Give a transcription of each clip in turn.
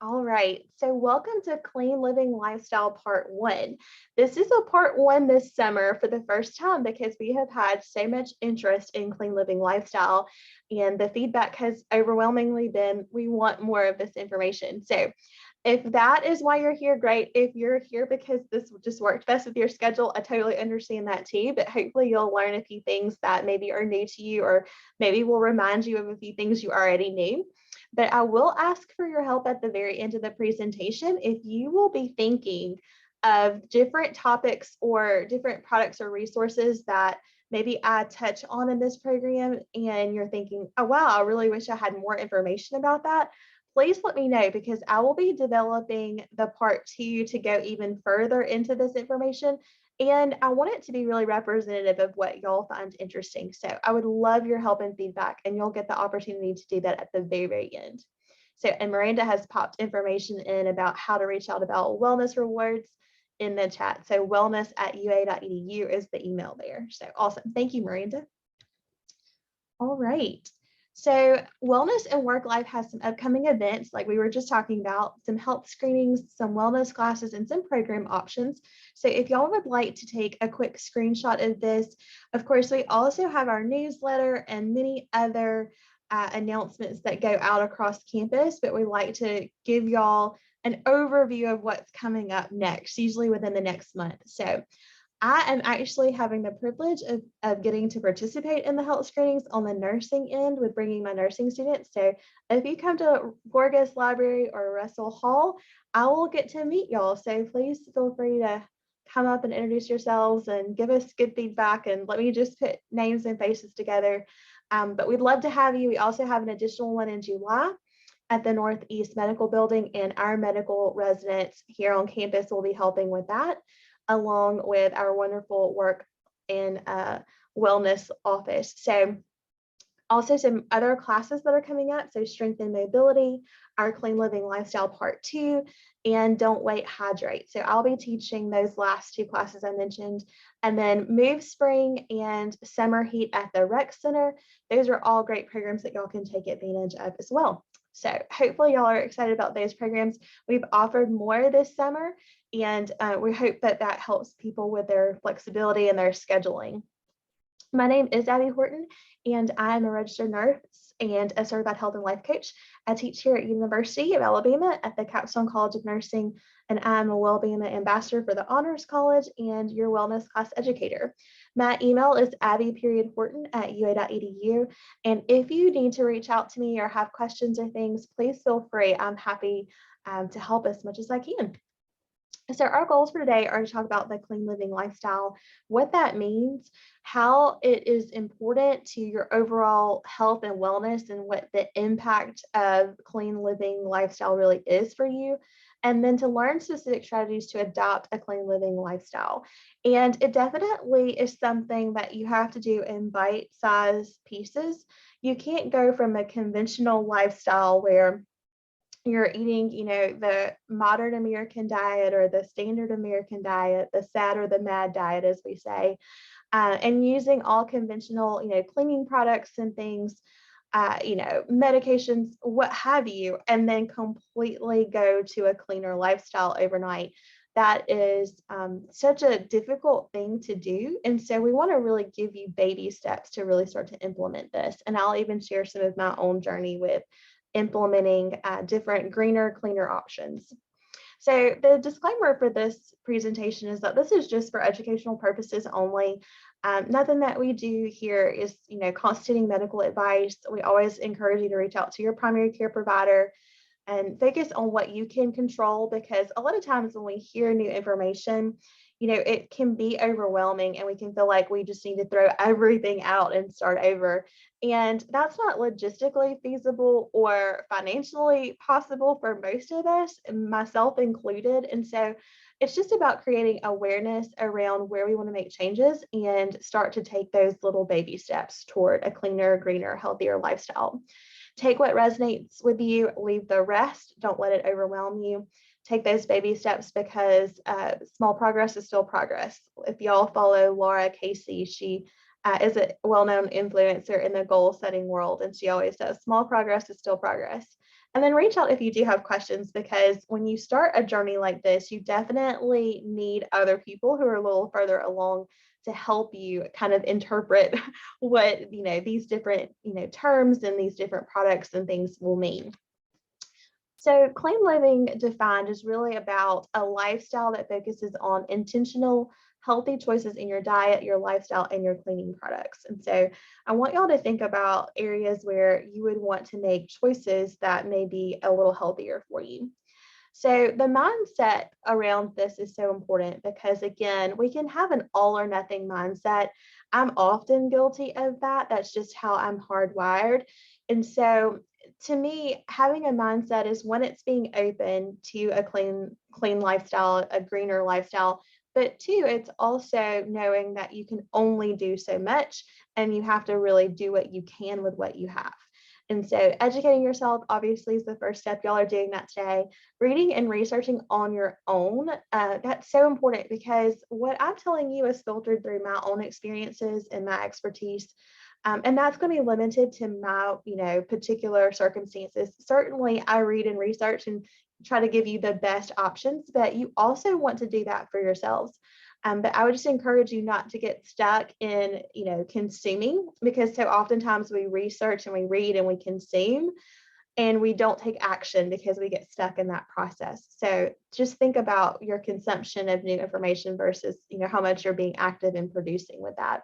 All right, so welcome to Clean Living Lifestyle Part 1. This is a Part 1 this summer for the first time because we have had so much interest in clean living lifestyle, and the feedback has overwhelmingly been we want more of this information. So, if that is why you're here, great. If you're here because this just worked best with your schedule, I totally understand that too. But hopefully, you'll learn a few things that maybe are new to you, or maybe will remind you of a few things you already knew. But I will ask for your help at the very end of the presentation if you will be thinking of different topics or different products or resources that maybe I touch on in this program and you're thinking, oh, wow, I really wish I had more information about that. Please let me know because I will be developing the part 2 to go even further into this information. And I want it to be really representative of what y'all find interesting. So I would love your help and feedback, and you'll get the opportunity to do that at the very, very end. So, and Miranda has popped information in about how to reach out about wellness rewards in the chat. So wellness@ua.edu is the email there. So awesome. Thank you, Miranda. All right. So, wellness and work life has some upcoming events, like we were just talking about, some health screenings, some wellness classes, and some program options. So, if y'all would like to take a quick screenshot of this, of course, we also have our newsletter and many other announcements that go out across campus, but we like to give y'all an overview of what's coming up next, usually within the next month. So, I am actually having the privilege of getting to participate in the health screenings on the nursing end with bringing my nursing students. So if you come to Gorgas Library or Russell Hall, I will get to meet y'all. So please feel free to come up and introduce yourselves and give us good feedback, and let me just put names and faces together. But we'd love to have you. We also have an additional one in July at the Northeast Medical Building, and our medical residents here on campus will be helping with that, along with our wonderful work in wellness office. So also some other classes that are coming up. So strength and mobility, our clean living lifestyle part 2, and don't wait, hydrate. So I'll be teaching those last two classes I mentioned. And then move spring and summer heat at the rec center. Those are all great programs that y'all can take advantage of as well. So hopefully y'all are excited about those programs. We've offered more this summer, and we hope that that helps people with their flexibility and their scheduling. My name is Abby Horton, and I'm a registered nurse and a certified health and life coach. I teach here at University of Alabama at the Capstone College of Nursing, and I'm a Wellbeing Ambassador for the Honors College and your wellness class educator. My email is abby.horton@ua.edu. And if you need to reach out to me or have questions or things, please feel free. I'm happy to help as much as I can. So our goals for today are to talk about the clean living lifestyle, what that means, how it is important to your overall health and wellness, and what the impact of clean living lifestyle really is for you, and then to learn specific strategies to adopt a clean living lifestyle. And it definitely is something that you have to do in bite-sized pieces. You can't go from a conventional lifestyle where you're eating, the modern American diet or the standard American diet, the SAD or the MAD diet, as we say, and using all conventional, cleaning products and things, medications, what have you, and then completely go to a cleaner lifestyle overnight. That is such a difficult thing to do. And so we want to really give you baby steps to really start to implement this. And I'll even share some of my own journey with implementing different greener, cleaner options. So the disclaimer for this presentation is that this is just for educational purposes only. Nothing that we do here is, constituting medical advice. We always encourage you to reach out to your primary care provider and focus on what you can control, because a lot of times when we hear new information, it can be overwhelming and we can feel like we just need to throw everything out and start over. And that's not logistically feasible or financially possible for most of us, myself included. And so it's just about creating awareness around where we want to make changes and start to take those little baby steps toward a cleaner, greener, healthier lifestyle. Take what resonates with you, leave the rest. Don't let it overwhelm you. Take those baby steps, because small progress is still progress. If y'all follow Laura Casey, she is a well-known influencer in the goal-setting world, and she always says, small progress is still progress. And then reach out if you do have questions, because when you start a journey like this, you definitely need other people who are a little further along to help you kind of interpret what, these different, terms and these different products and things will mean. So clean living defined is really about a lifestyle that focuses on intentional, healthy choices in your diet, your lifestyle, and your cleaning products. And so I want y'all to think about areas where you would want to make choices that may be a little healthier for you. So the mindset around this is so important because, again, we can have an all or nothing mindset. I'm often guilty of that. That's just how I'm hardwired. And so to me, having a mindset is when it's being open to a clean lifestyle, a greener lifestyle, but two, it's also knowing that you can only do so much and you have to really do what you can with what you have. And so educating yourself obviously is the first step. Y'all are doing that today. Reading and researching on your own, that's so important because what I'm telling you is filtered through my own experiences and my expertise. And that's going to be limited to my, particular circumstances. Certainly, I read and research and try to give you the best options, but you also want to do that for yourselves. But I would just encourage you not to get stuck in, consuming, because so oftentimes we research and we read and we consume and we don't take action because we get stuck in that process. So just think about your consumption of new information versus, how much you're being active in producing with that.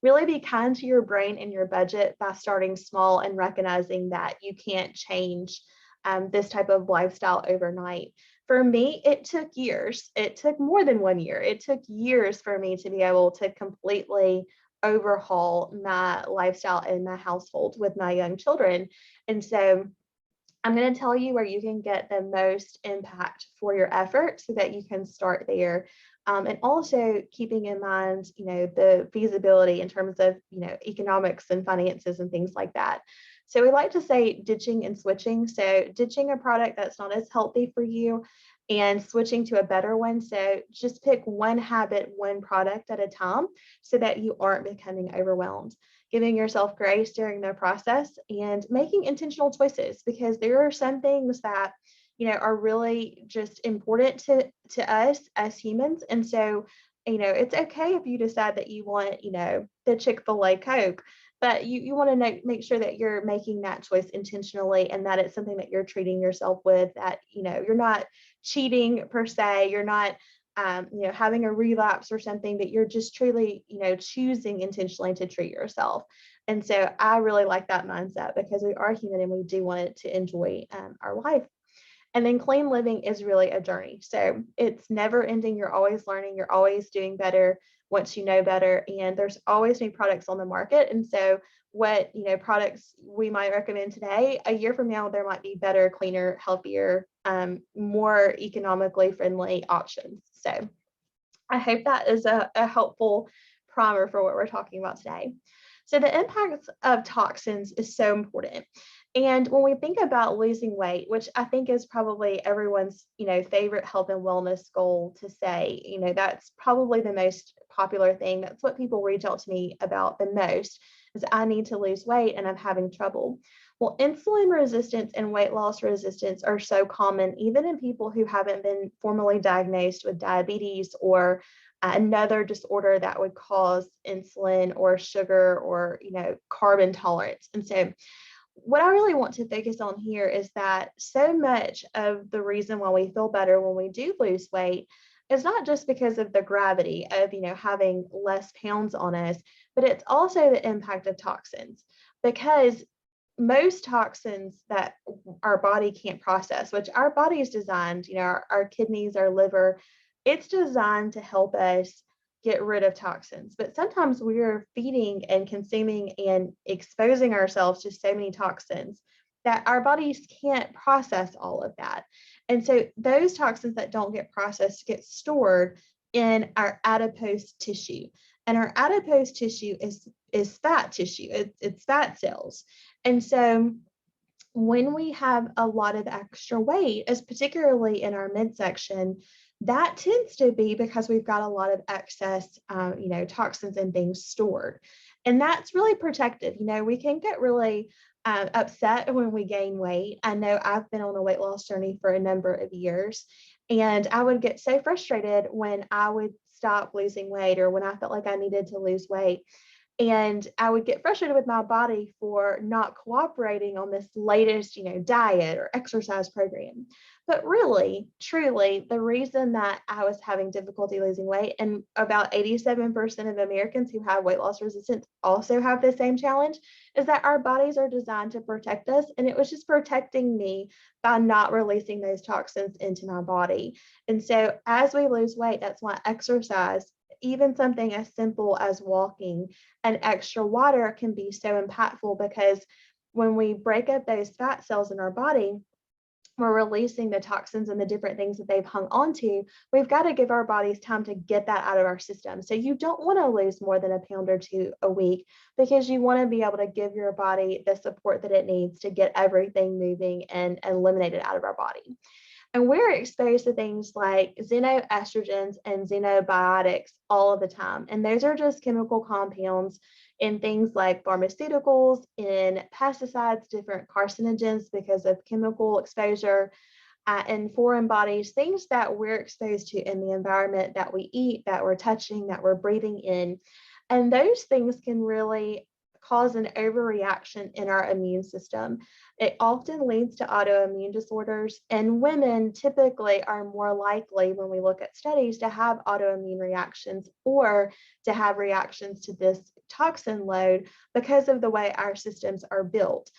Really be kind to your brain and your budget by starting small and recognizing that you can't change this type of lifestyle overnight. For me, it took years. It took more than 1 year. It took years for me to be able to completely overhaul my lifestyle in my household with my young children. And so I'm going to tell you where you can get the most impact for your effort so that you can start there. And also keeping in mind, the feasibility in terms of, economics and finances and things like that. So we like to say ditching and switching. So ditching a product that's not as healthy for you and switching to a better one. So just pick one habit, one product at a time so that you aren't becoming overwhelmed. Giving yourself grace during the process and making intentional choices, because there are some things that are really just important to us as humans. And so it's okay if you decide that you want the Chick-fil-A Coke, but you want to make sure that you're making that choice intentionally and that it's something that you're treating yourself with, that you're not cheating per se, you're not having a relapse or something, that you're just truly, choosing intentionally to treat yourself. And so I really like that mindset because we are human and we do want it to enjoy our life. And then clean living is really a journey. So it's never ending. You're always learning. You're always doing better once you know better. And there's always new products on the market. And so what, products we might recommend today, a year from now, there might be better, cleaner, healthier, more economically friendly options. So I hope that is a helpful primer for what we're talking about today. So the impacts of toxins is so important. And when we think about losing weight, which I think is probably everyone's, favorite health and wellness goal to say, that's probably the most popular thing. That's what people reach out to me about the most, is I need to lose weight and I'm having trouble. Well, insulin resistance and weight loss resistance are so common, even in people who haven't been formally diagnosed with diabetes or another disorder that would cause insulin or sugar or, carb intolerance. And so what I really want to focus on here is that so much of the reason why we feel better when we do lose weight is not just because of the gravity of, having less pounds on us, but it's also the impact of toxins, because most toxins that our body can't process, which our body is designed, our kidneys, our liver, it's designed to help us get rid of toxins. But sometimes we're feeding and consuming and exposing ourselves to so many toxins that our bodies can't process all of that. And so those toxins that don't get processed get stored in our adipose tissue. And our adipose tissue is fat tissue. It's fat cells. And so when we have a lot of extra weight, as particularly in our midsection, that tends to be because we've got a lot of excess, toxins and things stored. And that's really protective. We can get really upset when we gain weight. I know I've been on a weight loss journey for a number of years, and I would get so frustrated when I would stop losing weight or when I felt like I needed to lose weight. And I would get frustrated with my body for not cooperating on this latest, diet or exercise program. But really, truly, the reason that I was having difficulty losing weight, and about 87% of Americans who have weight loss resistance also have the same challenge, is that our bodies are designed to protect us. And it was just protecting me by not releasing those toxins into my body. And so as we lose weight, that's why exercise, even something as simple as walking and extra water, can be so impactful, because when we break up those fat cells in our body, we're releasing the toxins and the different things that they've hung on to. We've got to give our bodies time to get that out of our system. So you don't want to lose more than a pound or two a week, because you want to be able to give your body the support that it needs to get everything moving and eliminate it out of our body. And we're exposed to things like xenoestrogens and xenobiotics all of the time. And those are just chemical compounds in things like pharmaceuticals, in pesticides, different carcinogens because of chemical exposure, in foreign bodies, things that we're exposed to in the environment that we eat, that we're touching, that we're breathing in. And those things can really cause an overreaction in our immune system. It often leads to autoimmune disorders, and women typically are more likely, when we look at studies, to have autoimmune reactions or to have reactions to this toxin load because of the way our systems are built.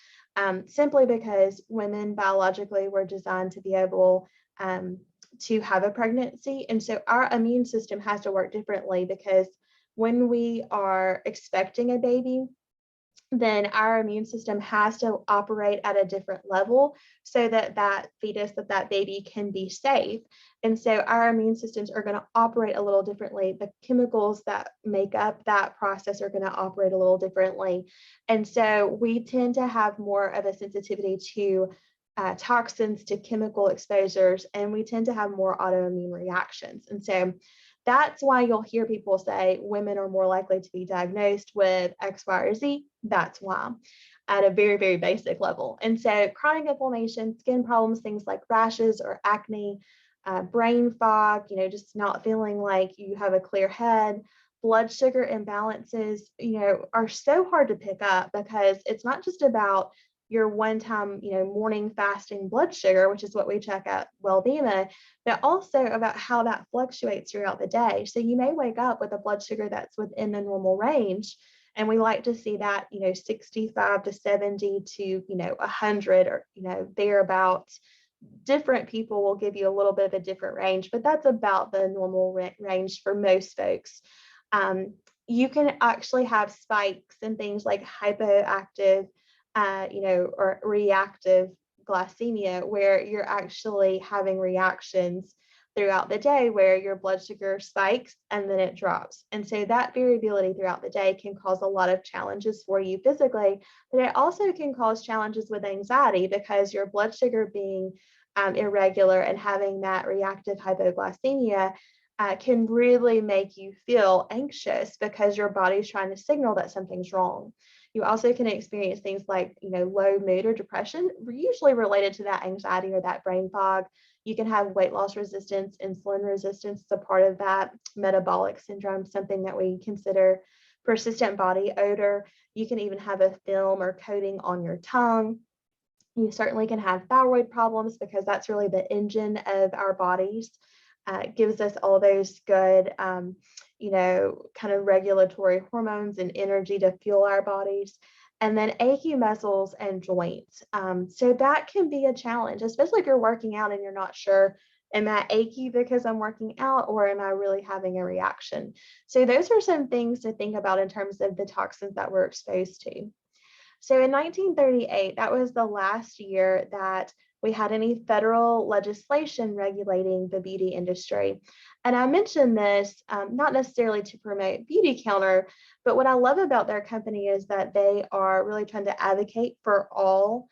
Simply because women biologically were designed to be able to have a pregnancy. And so our immune system has to work differently, because when we are expecting a baby, then our immune system has to operate at a different level so that that fetus, that baby can be safe. And so our immune systems are going to operate a little differently. The chemicals that make up that process are going to operate a little differently. And so we tend to have more of a sensitivity to toxins, to chemical exposures, and we tend to have more autoimmune reactions. And so that's why you'll hear people say women are more likely to be diagnosed with X, Y, or Z. That's why, at a very, very basic level. And so chronic inflammation, skin problems, things like rashes or acne, brain fog, just not feeling like you have a clear head, blood sugar imbalances, are so hard to pick up, because it's not just about your one-time, morning fasting blood sugar, which is what we check at Wellbema, but also about how that fluctuates throughout the day. So you may wake up with a blood sugar that's within the normal range, and we like to see that, 65 to 70 to, 100 or, thereabouts. Different people will give you a little bit of a different range, but that's about the normal range for most folks. You can actually have spikes and things like hypoactive, or reactive glycemia, where you're actually having reactions throughout the day where your blood sugar spikes and then it drops. And so that variability throughout the day can cause a lot of challenges for you physically, but it also can cause challenges with anxiety, because your blood sugar being irregular and having that reactive hypoglycemia can really make you feel anxious, because your body's trying to signal that something's wrong. You also can experience things like, low mood or depression, usually related to that anxiety or that brain fog. You can have weight loss resistance, insulin resistance is a part of that, metabolic syndrome, something that we consider, persistent body odor. You can even have a film or coating on your tongue. You certainly can have thyroid problems, because that's really the engine of our bodies. It gives us all those good, kind of regulatory hormones and energy to fuel our bodies. And then achy muscles and joints. So that can be a challenge, especially if you're working out and you're not sure, am I achy because I'm working out, or am I really having a reaction? So those are some things to think about in terms of the toxins that we're exposed to. So in 1938, that was the last year that we had any federal legislation regulating the beauty industry. And I mention this not necessarily to promote Beauty Counter, but what I love about their company is that they are really trying to advocate for all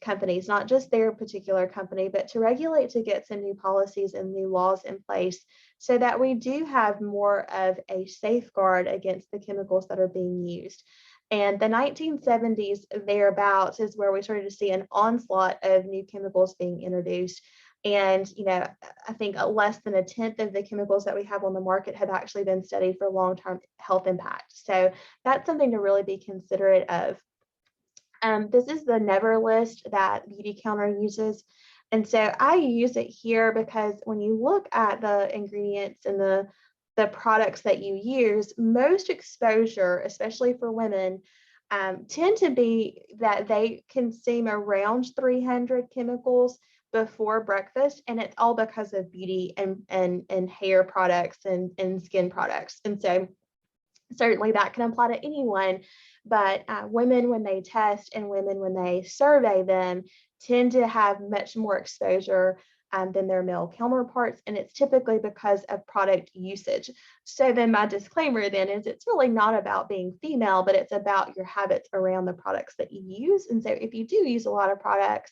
companies, not just their particular company, but to regulate to get some new policies and new laws in place so that we do have more of a safeguard against the chemicals that are being used. And the 1970s thereabouts is where we started to see an onslaught of new chemicals being introduced. And, I think less than a tenth of the chemicals that we have on the market have actually been studied for long-term health impact. So that's something to really be considerate of. This is the Never list that Beauty Counter uses. And so I use it here because when you look at the ingredients and the products that you use, most exposure, especially for women, tend to be that they consume around 300 chemicals before breakfast. And it's all because of beauty and hair products and skin products. And so certainly that can apply to anyone, but women when they test and women when they survey them tend to have much more exposure than their male counterparts, and it's typically because of product usage. So then my disclaimer then is it's really not about being female, but it's about your habits around the products that you use. And so if you do use a lot of products,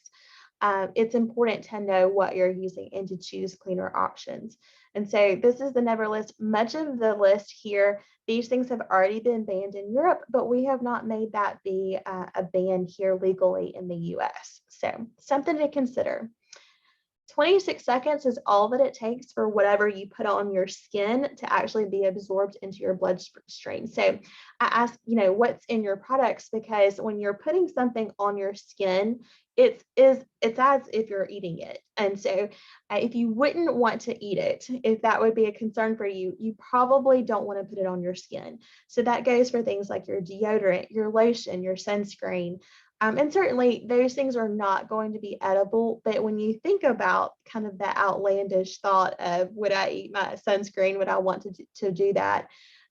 it's important to know what you're using and to choose cleaner options. And so this is the Never list. Much of the list here, these things have already been banned in Europe, but we have not made that be a ban here legally in the US. So something to consider. 26 seconds is all that it takes for whatever you put on your skin to actually be absorbed into your bloodstream. So I ask, what's in your products, because when you're putting something on your skin, it's as if you're eating it. And so if you wouldn't want to eat it, if that would be a concern for you, you probably don't want to put it on your skin. So that goes for things like your deodorant, your lotion, your sunscreen. And certainly those things are not going to be edible, but when you think about kind of that outlandish thought of, would I eat my sunscreen? Would I want to do that?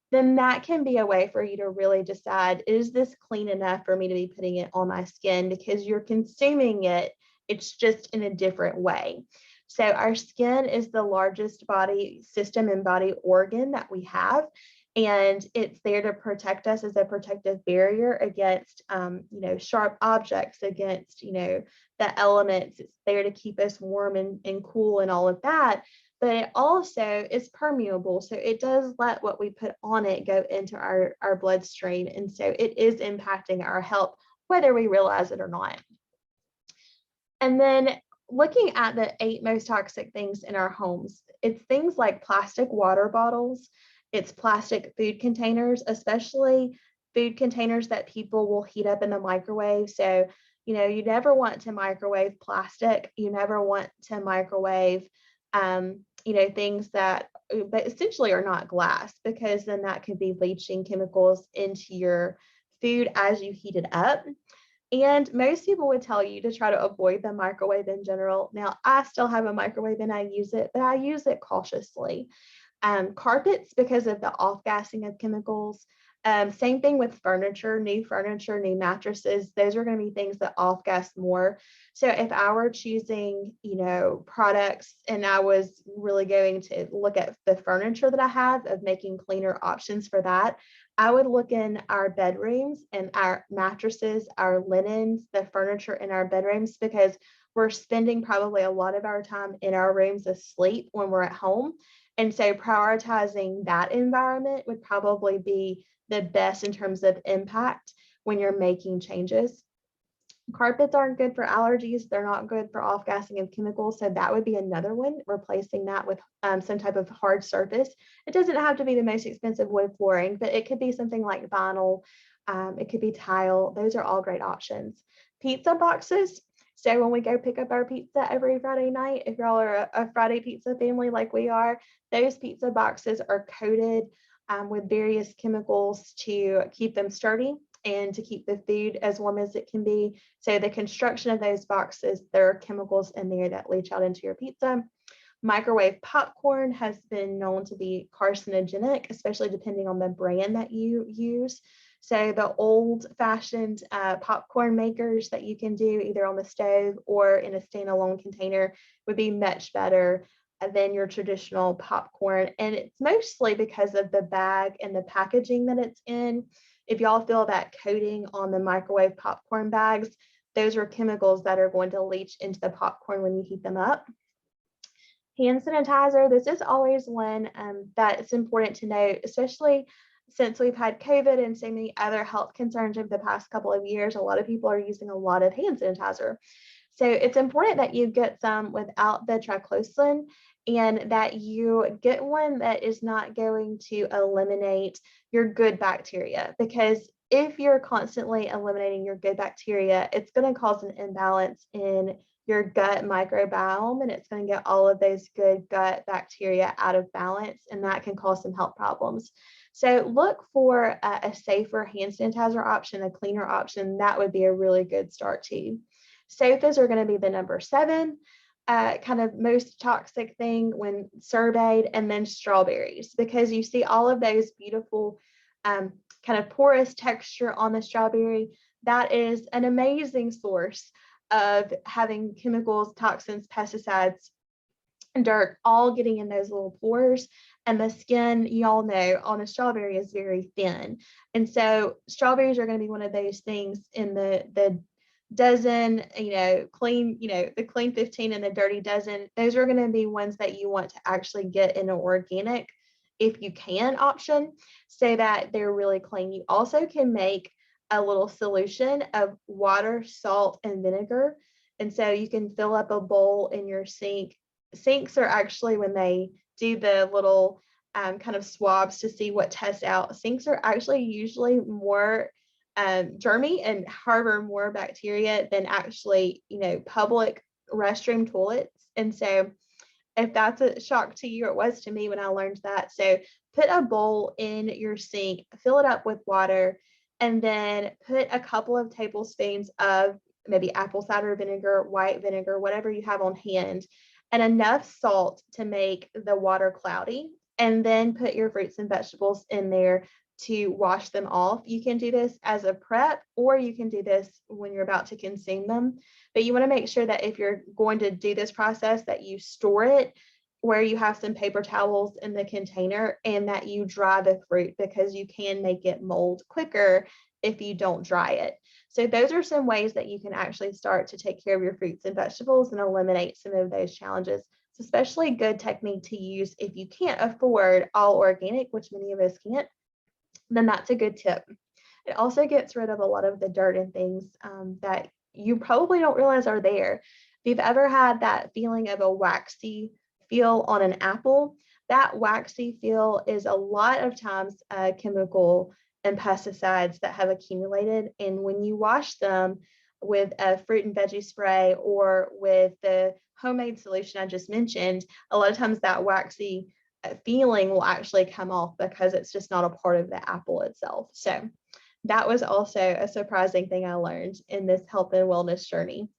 Then that can be a way for you to really decide, is this clean enough for me to be putting it on my skin? Because you're consuming it, it's just in a different way. So our skin is the largest body system and body organ that we have. And it's there to protect us as a protective barrier against, sharp objects, against, the elements. It's there to keep us warm and cool and all of that. But it also is permeable. So it does let what we put on it go into our bloodstream. And so it is impacting our health, whether we realize it or not. And then looking at the 8 most toxic things in our homes, it's things like plastic water bottles. It's plastic food containers, especially food containers that people will heat up in the microwave. So, you never want to microwave plastic. You never want to microwave, things that but essentially are not glass, because then that could be leaching chemicals into your food as you heat it up. And most people would tell you to try to avoid the microwave in general. Now, I still have a microwave and I use it, but I use it cautiously. Carpets, because of the off-gassing of chemicals. Same thing with furniture, new mattresses. Those are going to be things that off-gas more. So if I were choosing, products, and I was really going to look at the furniture that I have, of making cleaner options for that, I would look in our bedrooms and our mattresses, our linens, the furniture in our bedrooms, because we're spending probably a lot of our time in our rooms asleep when we're at home. And so prioritizing that environment would probably be the best in terms of impact when you're making changes. Carpets aren't good for allergies. They're not good for off-gassing of chemicals. So that would be another one, replacing that with some type of hard surface. It doesn't have to be the most expensive wood flooring, but it could be something like vinyl. It could be tile. Those are all great options. Pizza boxes. So when we go pick up our pizza every Friday night, if y'all are a Friday pizza family like we are, those pizza boxes are coated with various chemicals to keep them sturdy and to keep the food as warm as it can be. So the construction of those boxes, there are chemicals in there that leach out into your pizza. Microwave popcorn has been known to be carcinogenic, especially depending on the brand that you use. So the old-fashioned popcorn makers that you can do either on the stove or in a standalone container would be much better than your traditional popcorn. And it's mostly because of the bag and the packaging that it's in. If y'all feel that coating on the microwave popcorn bags, those are chemicals that are going to leach into the popcorn when you heat them up. Hand sanitizer, this is always one that it's important to note, especially since we've had COVID and so many other health concerns over the past couple of years. A lot of people are using a lot of hand sanitizer. So it's important that you get some without the triclosan and that you get one that is not going to eliminate your good bacteria, because if you're constantly eliminating your good bacteria, it's going to cause an imbalance in your gut microbiome, and it's going to get all of those good gut bacteria out of balance, and that can cause some health problems. So look for a safer hand sanitizer option, a cleaner option. That would be a really good start too. Sofas are going to be the number 7, kind of most toxic thing when surveyed, and then strawberries, because you see all of those beautiful kind of porous texture on the strawberry. That is an amazing source of having chemicals, toxins, pesticides, and dirt all getting in those little pores. And the skin, y'all know, on a strawberry is very thin. And so strawberries are going to be one of those things in the dozen, clean, the clean 15 and the dirty dozen. Those are going to be ones that you want to actually get in an organic, if you can, option, so that they're really clean. You also can make a little solution of water, salt, and vinegar. And so you can fill up a bowl in your sink. Sinks are actually, when they do the little kind of swabs to see what tests out, sinks are actually usually more germy and harbor more bacteria than actually, public restroom toilets. And so if that's a shock to you, it was to me when I learned that. So put a bowl in your sink, fill it up with water, and then put a couple of tablespoons of maybe apple cider vinegar, white vinegar, whatever you have on hand, and enough salt to make the water cloudy. And then put your fruits and vegetables in there to wash them off. You can do this as a prep, or you can do this when you're about to consume them. But you want to make sure that if you're going to do this process, that you store it where you have some paper towels in the container, and that you dry the fruit, because you can make it mold quicker if you don't dry it. So those are some ways that you can actually start to take care of your fruits and vegetables and eliminate some of those challenges. It's especially good technique to use if you can't afford all organic, which many of us can't. Then that's a good tip. It also gets rid of a lot of the dirt and things that you probably don't realize are there. If you've ever had that feeling of a waxy feel on an apple, that waxy feel is a lot of times chemical and pesticides that have accumulated. And when you wash them with a fruit and veggie spray or with the homemade solution I just mentioned, a lot of times that waxy feeling will actually come off, because it's just not a part of the apple itself. So that was also a surprising thing I learned in this health and wellness journey.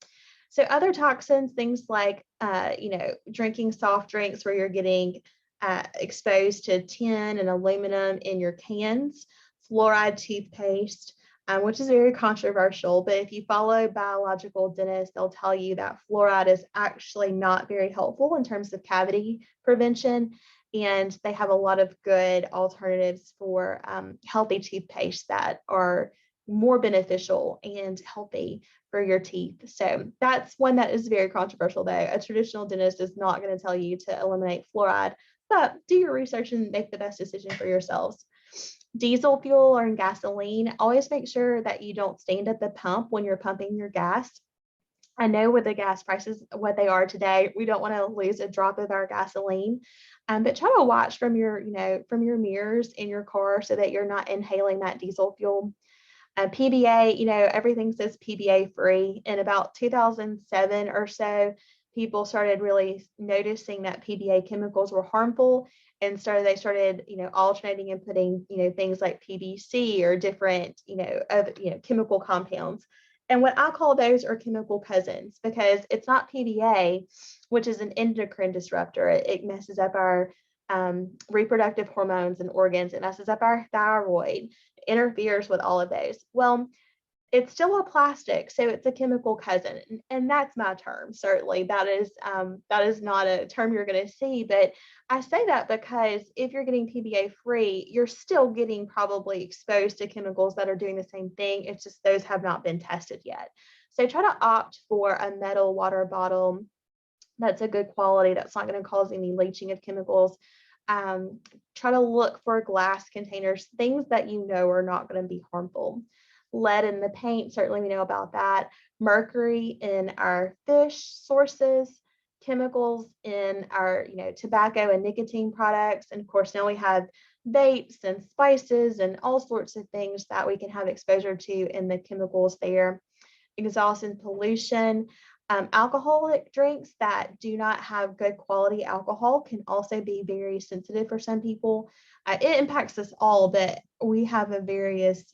So other toxins, things like, drinking soft drinks where you're getting exposed to tin and aluminum in your cans, fluoride toothpaste, which is very controversial, but if you follow biological dentists, they'll tell you that fluoride is actually not very helpful in terms of cavity prevention. And they have a lot of good alternatives for healthy toothpaste that are more beneficial and healthy for your teeth. So that's one that is very controversial, though. A traditional dentist is not going to tell you to eliminate fluoride, but do your research and make the best decision for yourselves. Diesel fuel or gasoline, always make sure that you don't stand at the pump when you're pumping your gas. I know with the gas prices, what they are today, we don't want to lose a drop of our gasoline, but try to watch from your mirrors in your car so that you're not inhaling that diesel fuel. PBA, everything says PBA free. In about 2007 or so, people started really noticing that PBA chemicals were harmful, and they started alternating and putting things like PVC or different chemical compounds. And what I call those are chemical cousins, because it's not PDA, which is an endocrine disruptor. It messes up our reproductive hormones and organs. It messes up our thyroid, interferes with all of those. Well, it's still a plastic, so it's a chemical cousin, and that's my term. Certainly, that is not a term you're going to see, but I say that because if you're getting PBA free, you're still getting probably exposed to chemicals that are doing the same thing. It's just those have not been tested yet. So try to opt for a metal water bottle that's a good quality, that's not going to cause any leaching of chemicals. Try to look for glass containers, things that you know are not going to be harmful. Lead in the paint, certainly we know about that. Mercury in our fish sources, chemicals in our, tobacco and nicotine products. And of course, now we have vapes and spices and all sorts of things that we can have exposure to in the chemicals there. Exhaust and pollution. Alcoholic drinks that do not have good quality alcohol can also be very sensitive for some people. It impacts us all, but we have a various,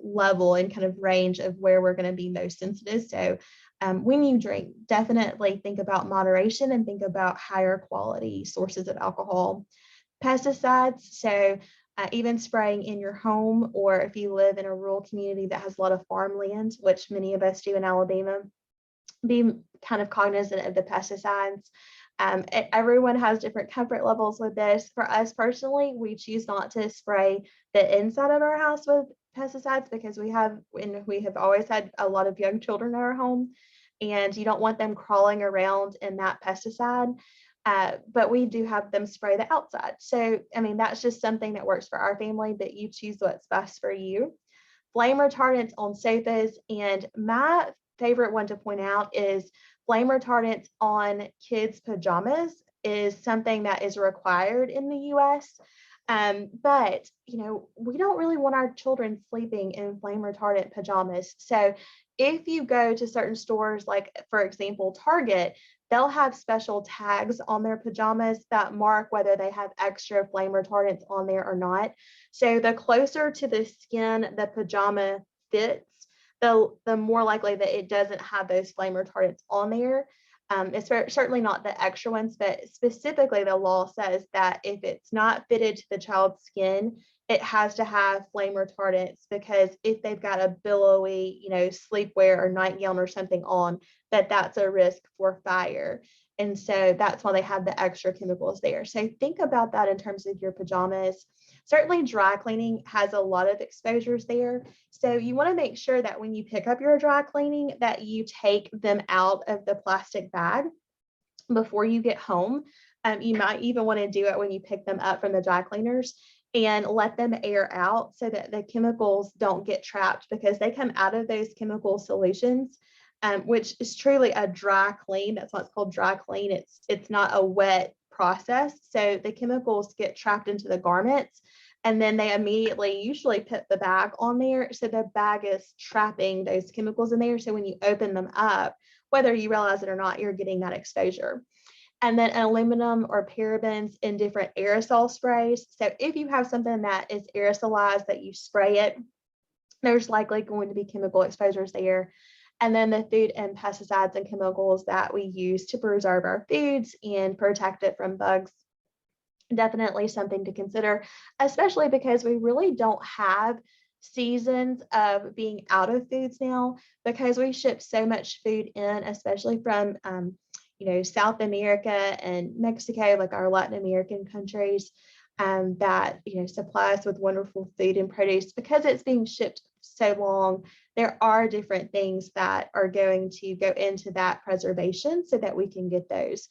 level and kind of range of where we're going to be most sensitive. So when you drink, definitely think about moderation and think about higher quality sources of alcohol. Pesticides. So even spraying in your home, or if you live in a rural community that has a lot of farmland, which many of us do in Alabama, be kind of cognizant of the pesticides. Everyone has different comfort levels with this. For us personally, we choose not to spray the inside of our house with pesticides because we have always had a lot of young children in our home, and you don't want them crawling around in that pesticide. But we do have them spray the outside. So, that's just something that works for our family, but you choose what's best for you. Flame retardants on sofas, and my favorite one to point out is flame retardants on kids' pajamas is something that is required in the US. But we don't really want our children sleeping in flame retardant pajamas. So if you go to certain stores, like for example, Target, they'll have special tags on their pajamas that mark whether they have extra flame retardants on there or not. So the closer to the skin the pajama fits, the more likely that it doesn't have those flame retardants on there. It's certainly not the extra ones, but specifically the law says that if it's not fitted to the child's skin, it has to have flame retardants, because if they've got a billowy, sleepwear or nightgown or something on, that's a risk for fire. And so that's why they have the extra chemicals there. So think about that in terms of your pajamas. Certainly dry cleaning has a lot of exposures there. So you want to make sure that when you pick up your dry cleaning, that you take them out of the plastic bag before you get home. You might even want to do it when you pick them up from the dry cleaners and let them air out so that the chemicals don't get trapped, because they come out of those chemical solutions, which is truly a dry clean. That's why it's called dry clean. It's not a wet process. So the chemicals get trapped into the garments, and then they immediately usually put the bag on there. So the bag is trapping those chemicals in there. So when you open them up, whether you realize it or not, you're getting that exposure. And then aluminum or parabens in different aerosol sprays. So if you have something that is aerosolized that you spray it, there's likely going to be chemical exposures there. And then the food and pesticides and chemicals that we use to preserve our foods and protect it from bugs. Definitely something to consider, especially because we really don't have seasons of being out of foods now, because we ship so much food in, especially from South America and Mexico, like our Latin American countries, that supply us with wonderful food and produce. Because it's being shipped so long, there are different things that are going to go into that preservation so that we can get those.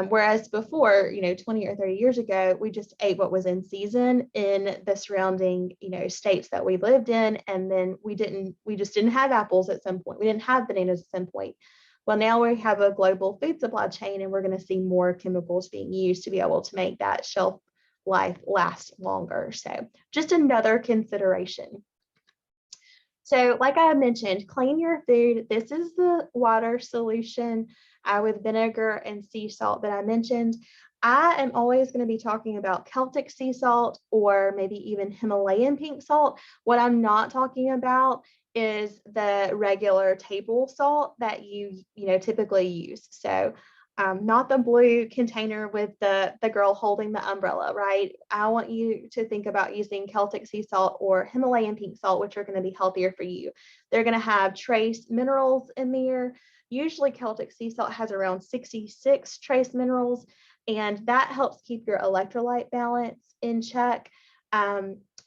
Whereas before, 20 or 30 years ago, we just ate what was in season in the surrounding, states that we lived in. And then we just didn't have apples at some point. We didn't have bananas at some point. Well, now we have a global food supply chain, and we're going to see more chemicals being used to be able to make that shelf life last longer. So just another consideration. So like I mentioned, clean your food. This is the water solution with vinegar and sea salt that I mentioned. I am always going to be talking about Celtic sea salt, or maybe even Himalayan pink salt. What I'm not talking about is the regular table salt that you typically use. So not the blue container with the girl holding the umbrella, right? I want you to think about using Celtic sea salt or Himalayan pink salt, which are going to be healthier for you. They're going to have trace minerals in there. Usually Celtic sea salt has around 66 trace minerals, and that helps keep your electrolyte balance in check.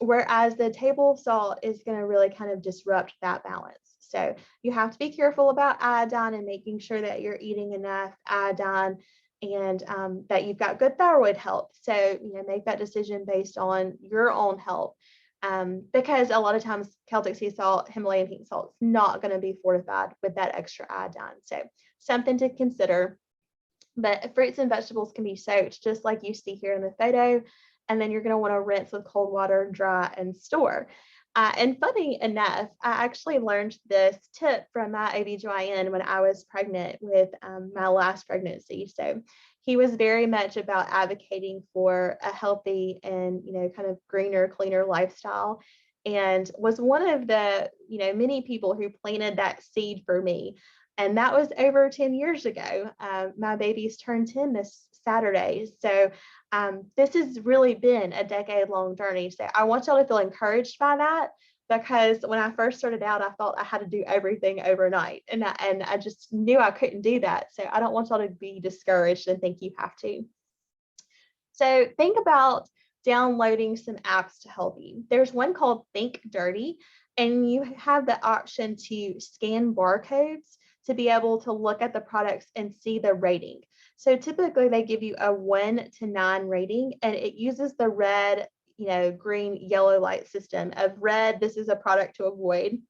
Whereas the table salt is going to really kind of disrupt that balance. So you have to be careful about iodine and making sure that you're eating enough iodine and that you've got good thyroid health. So, make that decision based on your own health. Because a lot of times Celtic sea salt, Himalayan pink salt is not going to be fortified with that extra iodine. So something to consider. But fruits and vegetables can be soaked just like you see here in the photo. And then you're going to want to rinse with cold water, dry, and store. And funny enough, I actually learned this tip from my OBGYN when I was pregnant with my last pregnancy. So he was very much about advocating for a healthy and, kind of greener, cleaner lifestyle. And was one of the, many people who planted that seed for me. And that was over 10 years ago. My baby's turned 10 this Saturday. So this has really been a decade-long journey. So I want y'all to feel encouraged by that, because when I first started out, I thought I had to do everything overnight. And I just knew I couldn't do that. So I don't want y'all to be discouraged and think you have to. So think about downloading some apps to help you. There's one called Think Dirty, and you have the option to scan barcodes to be able to look at the products and see the rating. So typically they give you a 1 to 9 rating, and it uses the red, green, yellow light system of red. This is a product to avoid.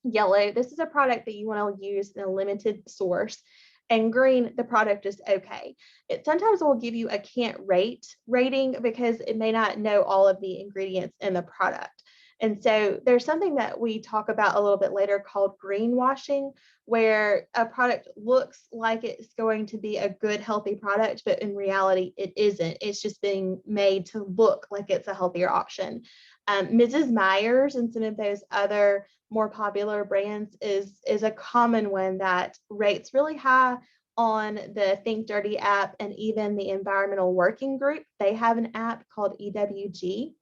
Yellow, this is a product that you want to use in a limited source. And green, the product is okay. It sometimes will give you a can't rate rating because it may not know all of the ingredients in the product. And so there's something that we talk about a little bit later called greenwashing, where a product looks like it's going to be a good, healthy product, but in reality, it isn't. It's just being made to look like it's a healthier option. Mrs. Meyer's and some of those other more popular brands is a common one that rates really high on the Think Dirty app, and even the Environmental Working Group. They have an app called EWG.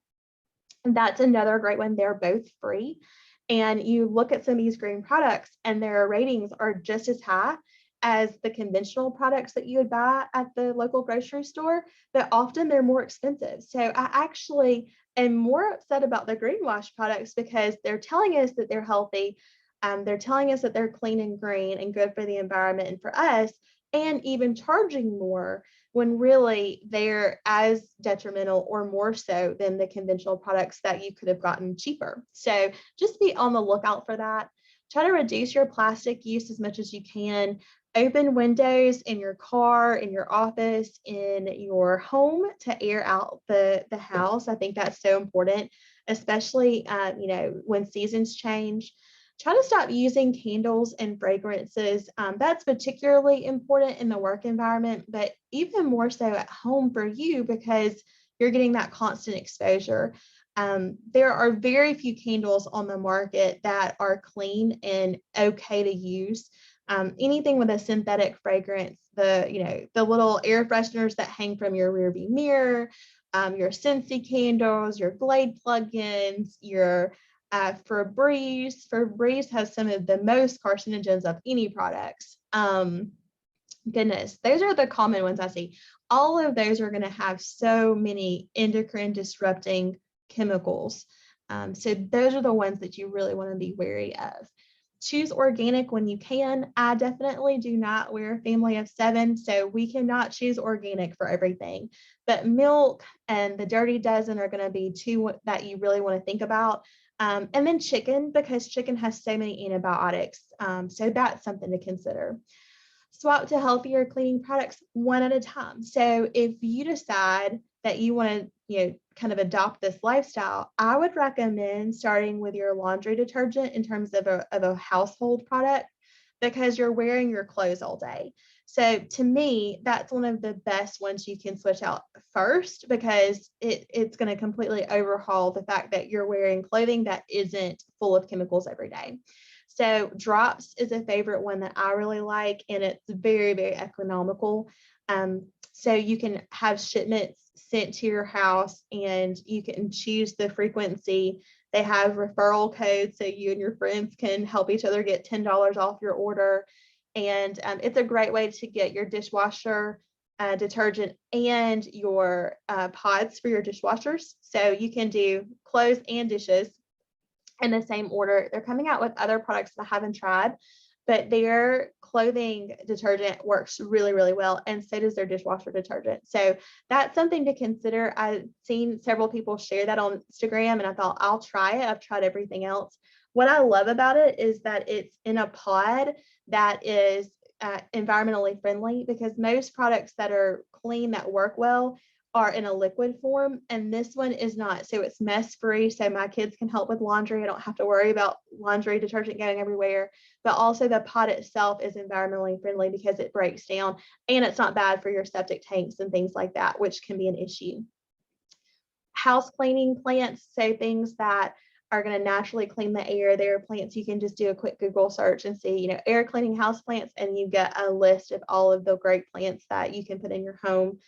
And that's another great one. They're both free. And you look at some of these green products and their ratings are just as high as the conventional products that you would buy at the local grocery store, but often they're more expensive. So I actually am more upset about the greenwash products because they're telling us that they're healthy. They're telling us that they're clean and green and good for the environment and for us, and even charging more when really they're as detrimental or more so than the conventional products that you could have gotten cheaper. So just be on the lookout for that. Try to reduce your plastic use as much as you can. Open windows in your car, in your office, in your home to air out the house. I think that's so important, especially when seasons change. Try to stop using candles and fragrances. That's particularly important in the work environment, but even more so at home for you because you're getting that constant exposure. There are very few candles on the market that are clean and okay to use. Anything with a synthetic fragrance, the little air fresheners that hang from your rearview mirror, your Scentsy candles, your Glade plugins, your Febreze has some of the most carcinogens of any products. Goodness, those are the common ones I see. All of those are going to have so many endocrine disrupting chemicals. So those are the ones that you really want to be wary of. Choose organic when you can. I definitely do not. We're a family of 7, so we cannot choose organic for everything. But milk and the dirty dozen are going to be 2 that you really want to think about. And then chicken, because chicken has so many antibiotics. So that's something to consider. Swap to healthier cleaning products one at a time. So if you decide that you want to, kind of adopt this lifestyle, I would recommend starting with your laundry detergent in terms of a household product, because you're wearing your clothes all day. So to me, that's one of the best ones you can switch out first, because it's going to completely overhaul the fact that you're wearing clothing that isn't full of chemicals every day. So drops is a favorite one that I really like, and it's very, very economical. So you can have shipments sent to your house and you can choose the frequency. They have referral codes so you and your friends can help each other get $10 off your order. And it's a great way to get your dishwasher detergent and your pods for your dishwashers. So you can do clothes and dishes. in the same order. They're coming out with other products that I haven't tried, but their clothing detergent works really, really well. And so does their dishwasher detergent. So that's something to consider. I've seen several people share that on Instagram, and I thought, I'll try it. I've tried everything else. What I love about it is that it's in a pod that is environmentally friendly, because most products that are clean that work well are in a liquid form, and this one is not. So it's mess free, so my kids can help with laundry. I don't have to worry about laundry detergent going everywhere, but also the pot itself is environmentally friendly because it breaks down, and it's not bad for your septic tanks and things like that, which can be an issue. House cleaning plants, so things that are going to naturally clean the air. There are plants you can just do a quick Google search and see, air cleaning house plants, and you get a list of all of the great plants that you can put in your home.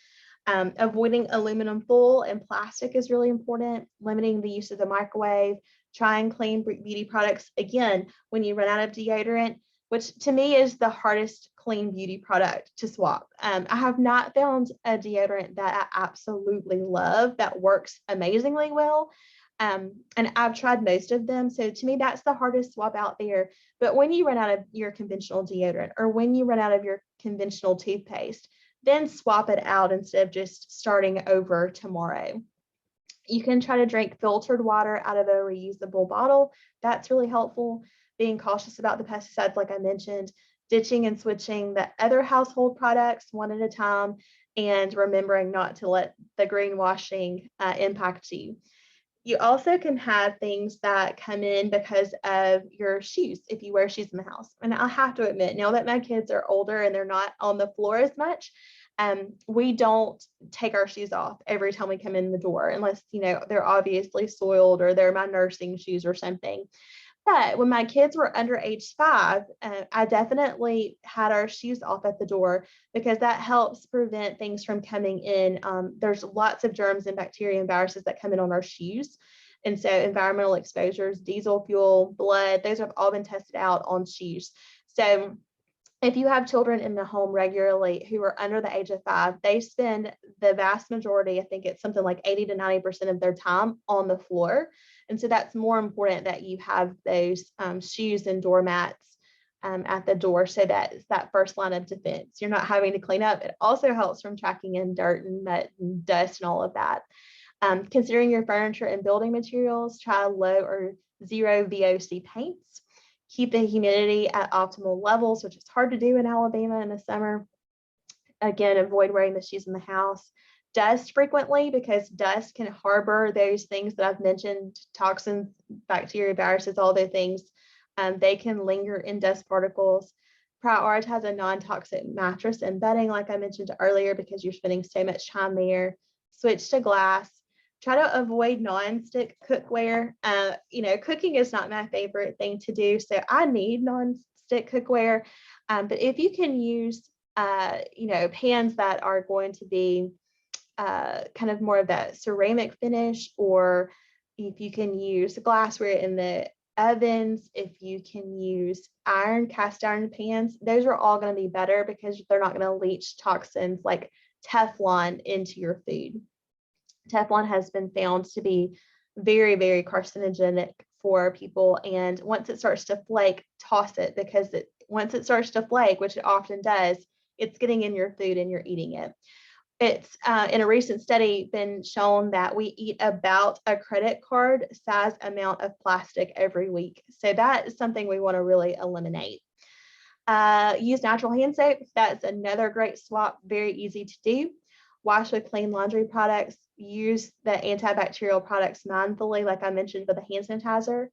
Avoiding aluminum foil and plastic is really important. Limiting the use of the microwave. Trying clean beauty products. Again, when you run out of deodorant, which to me is the hardest clean beauty product to swap. I have not found a deodorant that I absolutely love that works amazingly well. And I've tried most of them. So to me, that's the hardest swap out there. But when you run out of your conventional deodorant, or when you run out of your conventional toothpaste, then swap it out instead of just starting over tomorrow. You can try to drink filtered water out of a reusable bottle. That's really helpful. Being cautious about the pesticides, like I mentioned, ditching and switching the other household products one at a time, and remembering not to let the greenwashing impact you. You also can have things that come in because of your shoes, if you wear shoes in the house. And I'll have to admit, now that my kids are older and they're not on the floor as much, we don't take our shoes off every time we come in the door, unless, they're obviously soiled or they're my nursing shoes or something. But when my kids were under age 5, I definitely had our shoes off at the door, because that helps prevent things from coming in. There's lots of germs and bacteria and viruses that come in on our shoes. And so environmental exposures, diesel fuel, blood, those have all been tested out on shoes. So if you have children in the home regularly who are under the age of 5, they spend the vast majority, I think it's something like 80 to 90% of their time on the floor. And so that's more important that you have those shoes and doormats at the door, so that it's that first line of defense. You're not having to clean up. It also helps from tracking in dirt and mud and dust and all of that. Considering your furniture and building materials, try low or zero VOC paints. Keep the humidity at optimal levels, which is hard to do in Alabama in the summer. Again, avoid wearing the shoes in the house. Dust frequently, because dust can harbor those things that I've mentioned: toxins, bacteria, viruses, all those things. They can linger in dust particles. Prioritize a non-toxic mattress and bedding, like I mentioned earlier, because you're spending so much time there. Switch to glass. Try to avoid non-stick cookware. Cooking is not my favorite thing to do, so I need non-stick cookware. But if you can use, pans that are going to be kind of more of that ceramic finish, or if you can use glassware in the ovens, if you can use cast iron pans, those are all going to be better, because they're not going to leach toxins like Teflon into your food. Teflon has been found to be very, very carcinogenic for people. And once it starts to flake, toss it, because once it starts to flake, which it often does, it's getting in your food and you're eating it. It's in a recent study been shown that we eat about a credit card size amount of plastic every week. So that is something we want to really eliminate. Use natural hand soap. That's another great swap, very easy to do. Wash with clean laundry products. Use the antibacterial products mindfully, like I mentioned with the hand sanitizer.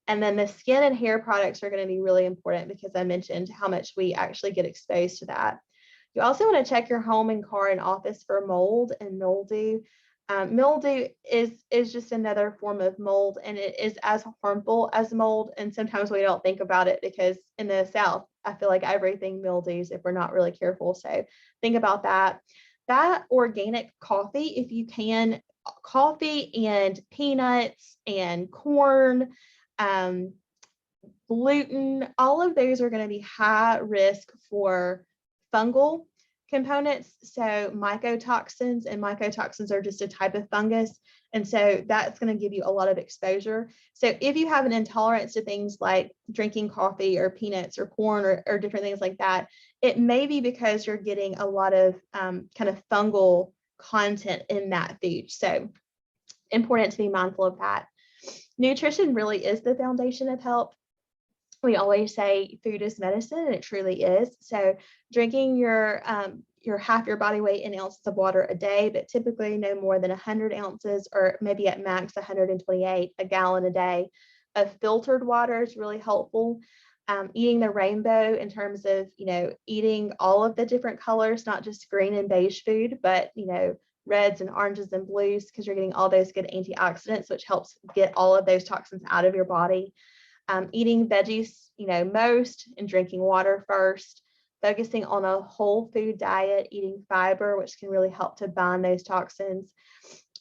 And then the skin and hair products are going to be really important, because I mentioned how much we actually get exposed to that. You also want to check your home and car and office for mold and mildew. Mildew is just another form of mold, and it is as harmful as mold. And sometimes we don't think about it, because in the South, I feel like everything mildews if we're not really careful. So think about that. That organic coffee, if you can, coffee and peanuts and corn, gluten, all of those are going to be high risk for fungal components. So mycotoxins, and mycotoxins are just a type of fungus. And so that's going to give you a lot of exposure. So if you have an intolerance to things like drinking coffee or peanuts or corn or different things like that, it may be because you're getting a lot of kind of fungal content in that food. So important to be mindful of that. Nutrition really is the foundation of health. We always say food is medicine, and it truly is. So drinking your half your body weight in ounces of water a day, but typically no more than 100 ounces, or maybe at max 128, a gallon a day of filtered water is really helpful. Eating the rainbow in terms of, eating all of the different colors, not just green and beige food, but, reds and oranges and blues, because you're getting all those good antioxidants, which helps get all of those toxins out of your body. Eating veggies, most, and drinking water first. Focusing on a whole food diet, eating fiber, which can really help to bind those toxins.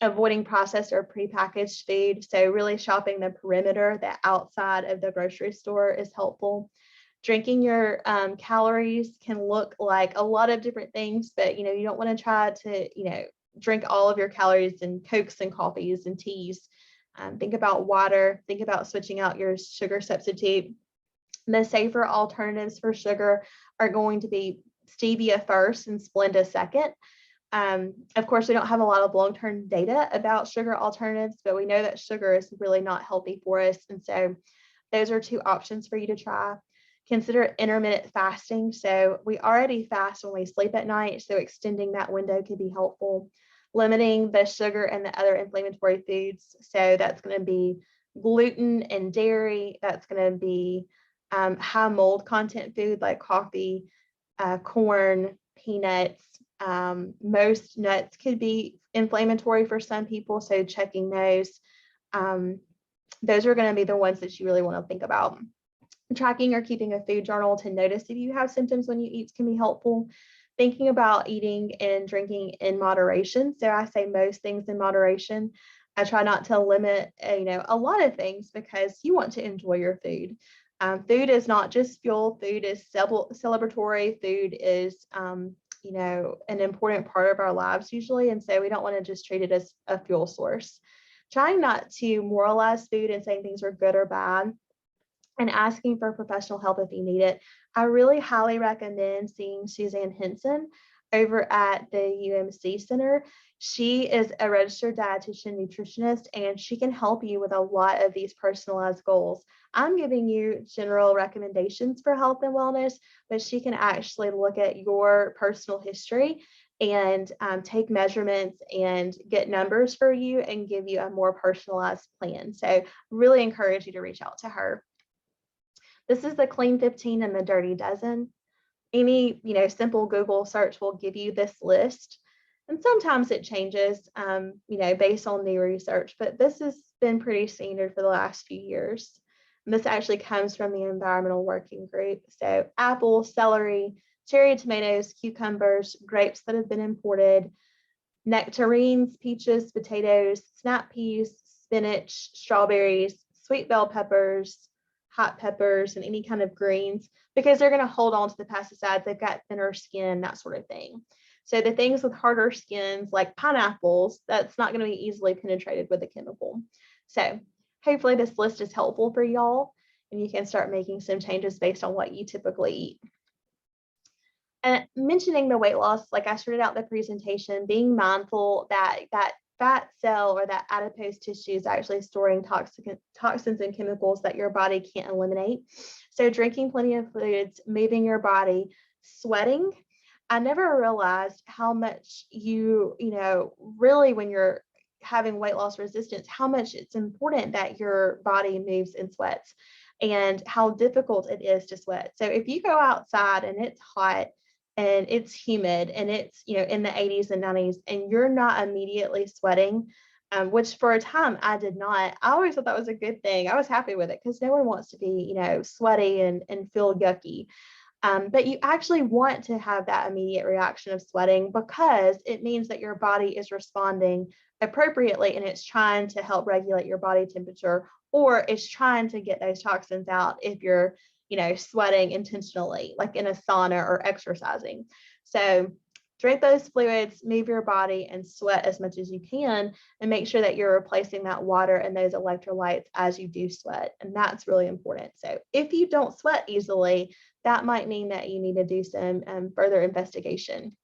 Avoiding processed or prepackaged food. So really shopping the perimeter, the outside of the grocery store is helpful. Drinking your calories can look like a lot of different things, but you don't want to try to drink all of your calories in Cokes and coffees and teas. Think about water. Think about switching out your sugar substitute. The safer alternatives for sugar are going to be stevia first and Splenda second. Of course, we don't have a lot of long-term data about sugar alternatives, but we know that sugar is really not healthy for us. And so those are two options for you to try. Consider intermittent fasting. So we already fast when we sleep at night, so extending that window could be helpful. Limiting the sugar and the other inflammatory foods. So that's going to be gluten and dairy. That's going to be high mold content food like coffee, corn, peanuts. Most nuts could be inflammatory for some people, so checking those. Those are going to be the ones that you really want to think about. Tracking or keeping a food journal to notice if you have symptoms when you eat can be helpful. Thinking about eating and drinking in moderation. So I say most things in moderation. I try not to limit, a lot of things, because you want to enjoy your food. Food is not just fuel. Food is celebratory. Food is, an important part of our lives usually. And so we don't want to just treat it as a fuel source. Trying not to moralize food and saying things are good or bad, and asking for professional help if you need it. I really highly recommend seeing Suzanne Henson over at the UMC Center. She is a registered dietitian nutritionist, and she can help you with a lot of these personalized goals. I'm giving you general recommendations for health and wellness, but she can actually look at your personal history and take measurements and get numbers for you and give you a more personalized plan. So really encourage you to reach out to her. This is the clean 15 and the dirty dozen. Any, simple Google search will give you this list. And sometimes it changes, based on new research, but this has been pretty standard for the last few years. And this actually comes from the Environmental Working Group. So apple, celery, cherry tomatoes, cucumbers, grapes that have been imported, nectarines, peaches, potatoes, snap peas, spinach, strawberries, sweet bell peppers, hot peppers, and any kind of greens, because they're going to hold on to the pesticides. They've got thinner skin, that sort of thing. So the things with harder skins like pineapples, that's not going to be easily penetrated with a chemical. So hopefully this list is helpful for y'all, and you can start making some changes based on what you typically eat. And mentioning the weight loss, like I started out the presentation, being mindful that fat cell or that adipose tissue is actually storing toxins and chemicals that your body can't eliminate. So drinking plenty of fluids, moving your body, sweating. I never realized how much really when you're having weight loss resistance, how much it's important that your body moves and sweats, and how difficult it is to sweat. So if you go outside and it's hot and it's humid and it's, in the 80s and 90s, and you're not immediately sweating, which for a time I did not. I always thought that was a good thing. I was happy with it because no one wants to be, sweaty and feel yucky. But you actually want to have that immediate reaction of sweating, because it means that your body is responding appropriately and it's trying to help regulate your body temperature, or it's trying to get those toxins out if you're, sweating intentionally, like in a sauna or exercising. So drink those fluids, move your body, and sweat as much as you can, and make sure that you're replacing that water and those electrolytes as you do sweat. And that's really important. So if you don't sweat easily, that might mean that you need to do some further investigation.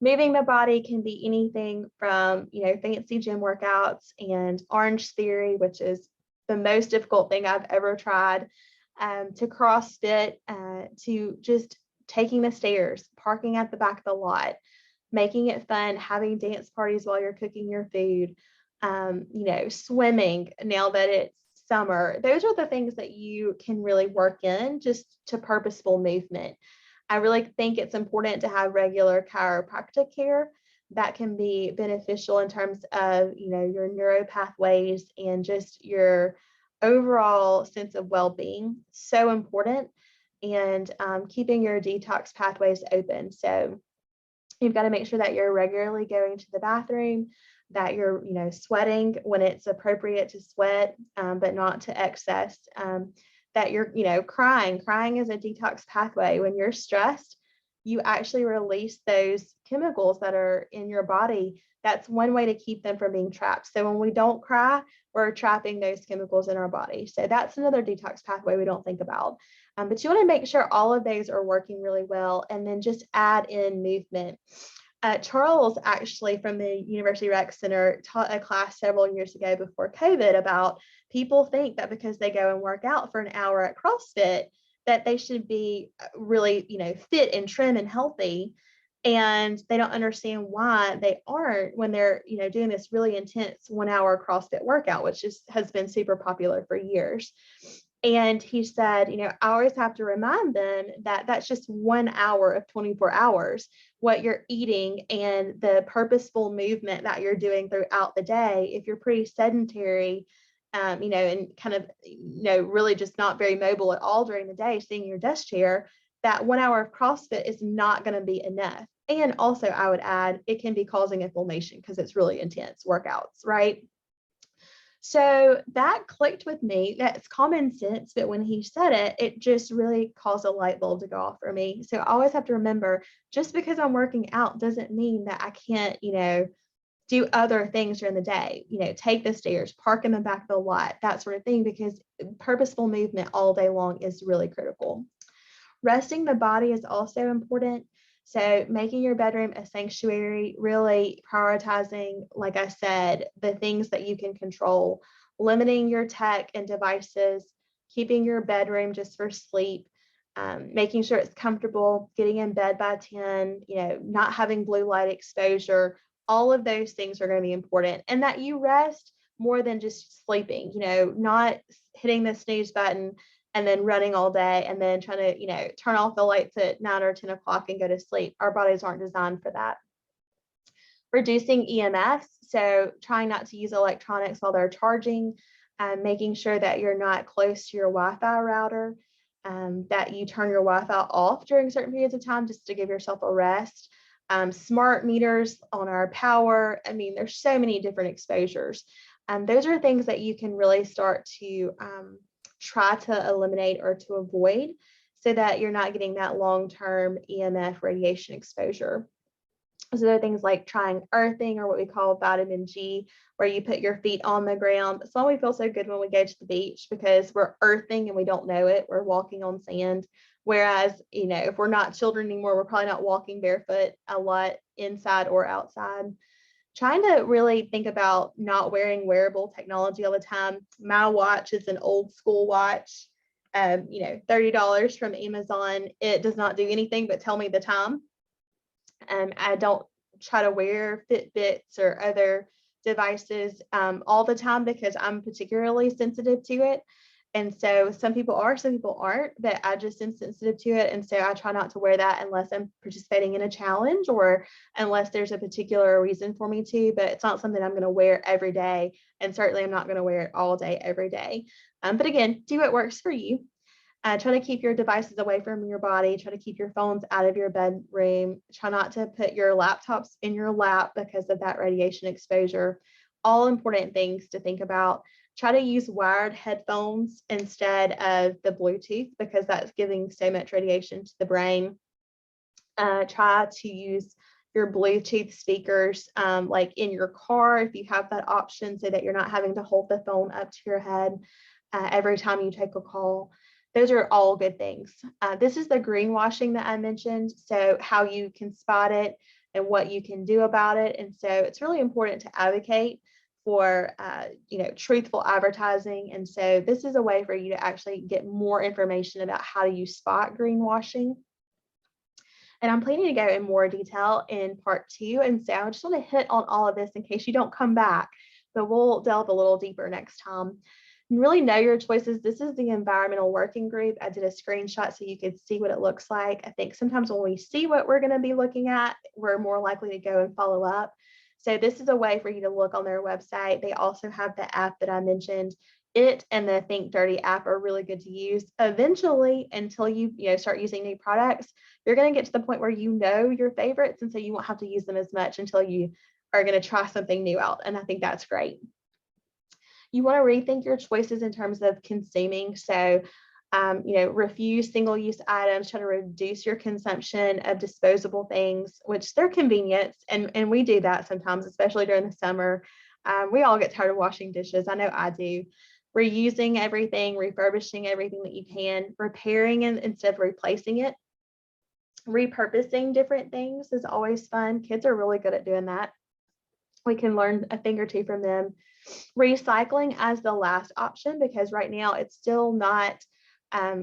Moving the body can be anything from, fancy gym workouts and Orange Theory, which is the most difficult thing I've ever tried, to CrossFit, to just taking the stairs, parking at the back of the lot, making it fun, having dance parties while you're cooking your food, swimming now that it's summer. Those are the things that you can really work in just to purposeful movement. I really think it's important to have regular chiropractic care. That can be beneficial in terms of, your neuro pathways and just your overall sense of well-being. So important. And keeping your detox pathways open. So you've got to make sure that you're regularly going to the bathroom, that you're, sweating when it's appropriate to sweat, but not to excess. That you're, crying. Crying is a detox pathway. When you're stressed, you actually release those chemicals that are in your body. That's one way to keep them from being trapped. So when we don't cry, we're trapping those chemicals in our body. So that's another detox pathway we don't think about. But you want to make sure all of those are working really well, and then just add in movement. Charles, actually, from the University Rec Center, taught a class several years ago before COVID about people think that because they go and work out for an hour at CrossFit, that they should be really, fit and trim and healthy. And they don't understand why they aren't when they're, doing this really intense 1 hour CrossFit workout, which has been super popular for years. And he said, I always have to remind them that that's just 1 hour of 24 hours. What you're eating and the purposeful movement that you're doing throughout the day, if you're pretty sedentary, and kind of, really just not very mobile at all during the day, sitting in your desk chair, that 1 hour of CrossFit is not going to be enough. And also, I would add, it can be causing inflammation because it's really intense workouts, right? So that clicked with me. That's common sense, but when he said it, it just really caused a light bulb to go off for me. So I always have to remember, just because I'm working out doesn't mean that I can't, do other things during the day, take the stairs, park in the back of the lot, that sort of thing, because purposeful movement all day long is really critical. Resting the body is also important. So making your bedroom a sanctuary, really prioritizing, like I said, the things that you can control, limiting your tech and devices, keeping your bedroom just for sleep, making sure it's comfortable, getting in bed by 10, not having blue light exposure. All of those things are going to be important, and that you rest more than just sleeping, not hitting the snooze button and then running all day and then trying to, turn off the lights at 9 or 10 o'clock and go to sleep. Our bodies aren't designed for that. Reducing EMS, so trying not to use electronics while they're charging, making sure that you're not close to your Wi-Fi router, that you turn your Wi-Fi off during certain periods of time just to give yourself a rest. Smart meters on our power. I mean, there's so many different exposures. Those are things that you can really start to try to eliminate or to avoid so that you're not getting that long-term EMF radiation exposure. So there are things like trying earthing, or what we call vitamin G, where you put your feet on the ground. It's why we feel so good when we go to the beach, because we're earthing and we don't know it. We're walking on sand. Whereas, if we're not children anymore, we're probably not walking barefoot a lot inside or outside. Trying to really think about not wearing wearable technology all the time. My watch is an old school watch, $30 from Amazon. It does not do anything but tell me the time. I don't try to wear Fitbits or other devices all the time because I'm particularly sensitive to it. And so some people are, some people aren't, but I just am sensitive to it. And so I try not to wear that unless I'm participating in a challenge or unless there's a particular reason for me to, but it's not something I'm going to wear every day. And certainly I'm not going to wear it all day, every day. But again, do what works for you. Try to keep your devices away from your body. Try to keep your phones out of your bedroom. Try not to put your laptops in your lap because of that radiation exposure. All important things to think about. Try to use wired headphones instead of the Bluetooth because that's giving so much radiation to the brain. Try to use your Bluetooth speakers like in your car if you have that option, so that you're not having to hold the phone up to your head every time you take a call. Those are all good things. This is the greenwashing that I mentioned, so how you can spot it and what you can do about it. And so it's really important to advocate for truthful advertising. And so this is a way for you to actually get more information about how you spot greenwashing. And I'm planning to go in more detail in part 2. And so I just want to hit on all of this in case you don't come back, but we'll delve a little deeper next time. And really know your choices. This is the environmental working group. I did a screenshot so you could see what it looks like. I think sometimes when we see what we're going to be looking at, we're more likely to go and follow up. So this is a way for you to look on their website. They also have the app that I mentioned. It and the Think Dirty app are really good to use. Eventually, until you start using new products, you're going to get to the point where you know your favorites, and so you won't have to use them as much until you are going to try something new out. And I think that's great. You want to rethink your choices in terms of consuming. So, refuse single-use items, try to reduce your consumption of disposable things, which they're convenience. And we do that sometimes, especially during the summer. We all get tired of washing dishes. I know I do. Reusing everything, refurbishing everything that you can, repairing it instead of replacing it. Repurposing different things is always fun. Kids are really good at doing that. We can learn a thing or two from them. Recycling as the last option, because right now it's still not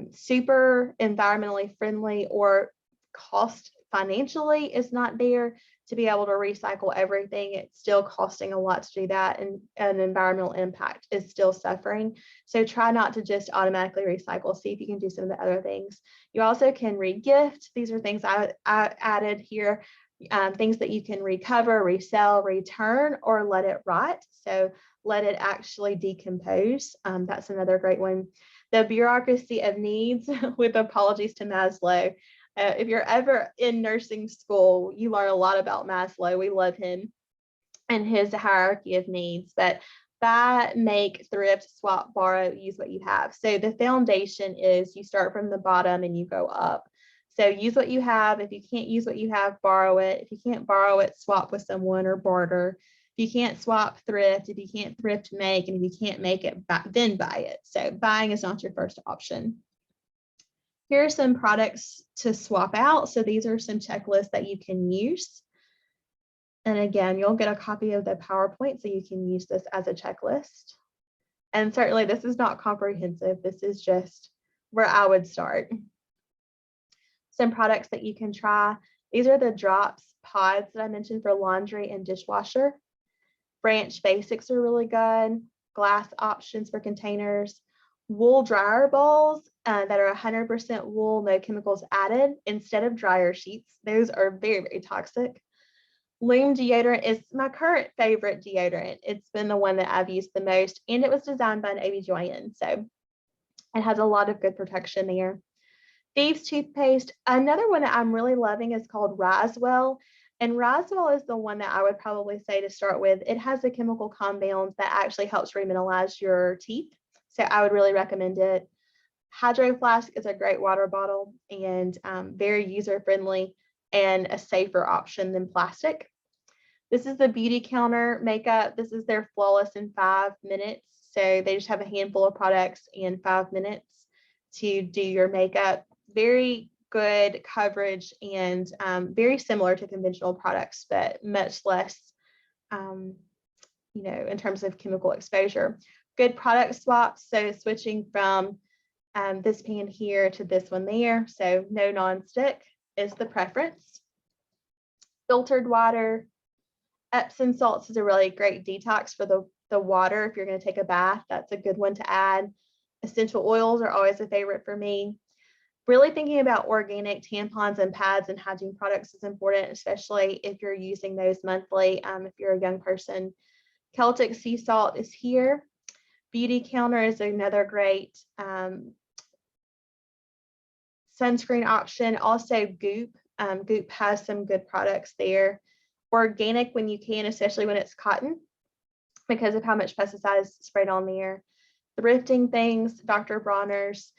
super environmentally friendly, or cost financially is not there to be able to recycle everything. It's still costing a lot to do that, and an environmental impact is still suffering. So try not to just automatically recycle. See if you can do some of the other things. You also can regift. These are things I added here. Things that you can recover, resell, return, or let it rot. So let it actually decompose. That's another great one. The bureaucracy of needs, with apologies to Maslow. If you're ever in nursing school, you learn a lot about Maslow. We love him and his hierarchy of needs. But buy, make, thrift, swap, borrow, use what you have. So the foundation is you start from the bottom and you go up. So use what you have. If you can't use what you have, borrow it. If you can't borrow it, swap with someone or barter. If you can't swap, thrift. If you can't thrift, make. And if you can't make it, then buy it. So buying is not your first option. Here are some products to swap out. So these are some checklists that you can use. And again, you'll get a copy of the PowerPoint so you can use this as a checklist. And certainly this is not comprehensive. This is just where I would start. Some products that you can try. These are the drops pods that I mentioned for laundry and dishwasher. Branch basics are really good. Glass options for containers. Wool dryer balls that are 100% wool, no chemicals added, instead of dryer sheets. Those are very, very toxic. Loom deodorant is my current favorite deodorant. It's been the one that I've used the most, and it was designed by an OBGYN, so it has a lot of good protection there. Thieves toothpaste, another one that I'm really loving is called Risewell. And Risewell is the one that I would probably say to start with. It has a chemical compound that actually helps remineralize your teeth. So I would really recommend it. Hydro Flask is a great water bottle and very user-friendly and a safer option than plastic. This is the Beauty Counter makeup. This is their Flawless in 5 minutes. So they just have a handful of products and 5 minutes to do your makeup. Very good coverage and very similar to conventional products, but much less, in terms of chemical exposure. Good product swaps. So switching from this pan here to this one there. So no nonstick is the preference. Filtered water. Epsom salts is a really great detox for the water. If you're going to take a bath, that's a good one to add. Essential oils are always a favorite for me. Really thinking about organic tampons and pads and hygiene products is important, especially if you're using those monthly, if you're a young person. Celtic sea salt is here. Beauty Counter is another great sunscreen option. Also Goop. Goop has some good products there. Organic when you can, especially when it's cotton, because of how much pesticide is sprayed on there. Thrifting things, Dr. Bronner's.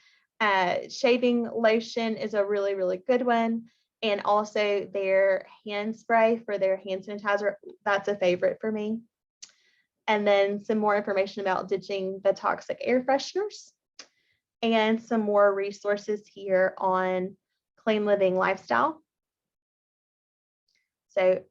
Shaving lotion is a really, really good one. and also their hand spray for their hand sanitizer. That's a favorite for me. And then some more information about ditching the toxic air fresheners, and some more resources here on clean living lifestyle. So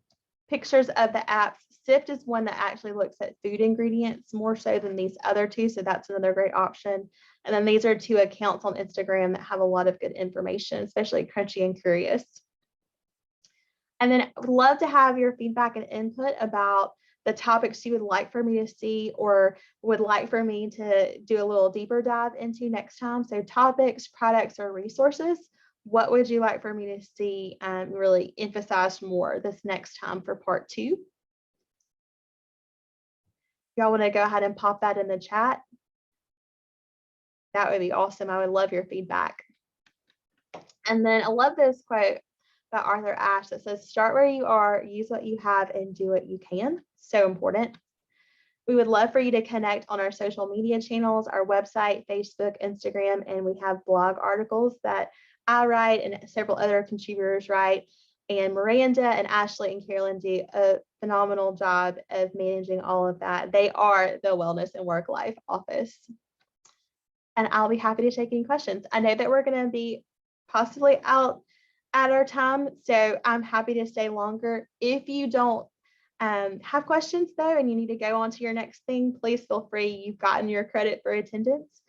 pictures of the apps. Sift is one that actually looks at food ingredients more so than these other two, so that's another great option. And then these are two accounts on Instagram that have a lot of good information, especially Crunchy and Curious. And then I would love to have your feedback and input about the topics you would like for me to see or would like for me to do a little deeper dive into next time. So topics, products, or resources. What would you like for me to see really emphasized more this next time for part 2? Y'all want to go ahead and pop that in the chat? That would be awesome. I would love your feedback. And then I love this quote by Arthur Ashe that says, start where you are, use what you have, and do what you can. So important. We would love for you to connect on our social media channels, our website, Facebook, Instagram, and we have blog articles that I write and several other contributors write. And Miranda and Ashley and Carolyn do a phenomenal job of managing all of that. They are the Wellness and Work Life office. And I'll be happy to take any questions. I know that we're going to be possibly out at our time, so I'm happy to stay longer. If you don't have questions though, and you need to go on to your next thing, please feel free. You've gotten your credit for attendance.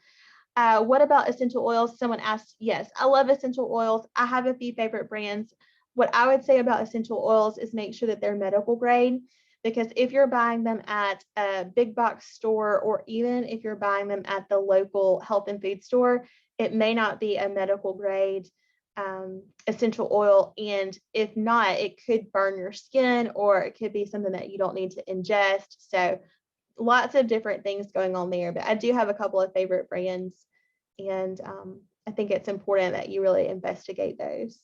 What about essential oils? Someone asked. Yes, I love essential oils. I have a few favorite brands. What I would say about essential oils is make sure that they're medical grade, because if you're buying them at a big box store, or even if you're buying them at the local health and food store, it may not be a medical grade essential oil. And if not, it could burn your skin, or it could be something that you don't need to ingest. So lots of different things going on there, but I do have a couple of favorite brands, and I think it's important that you really investigate those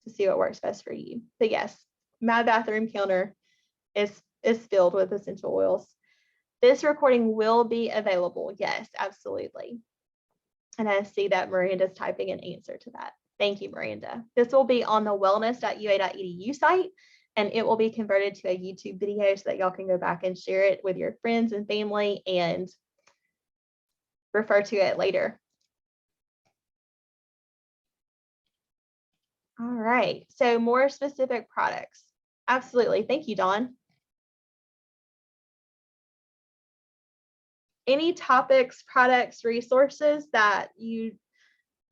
to see what works best for you. But yes, my bathroom counter is filled with essential oils. This recording will be available. Yes, absolutely. And I see that Miranda's typing an answer to that. Thank you, Miranda. This will be on the wellness.ua.edu site, and it will be converted to a YouTube video so that y'all can go back and share it with your friends and family and refer to it later. All right, so more specific products. Absolutely. Thank you, Dawn. Any topics, products, resources that you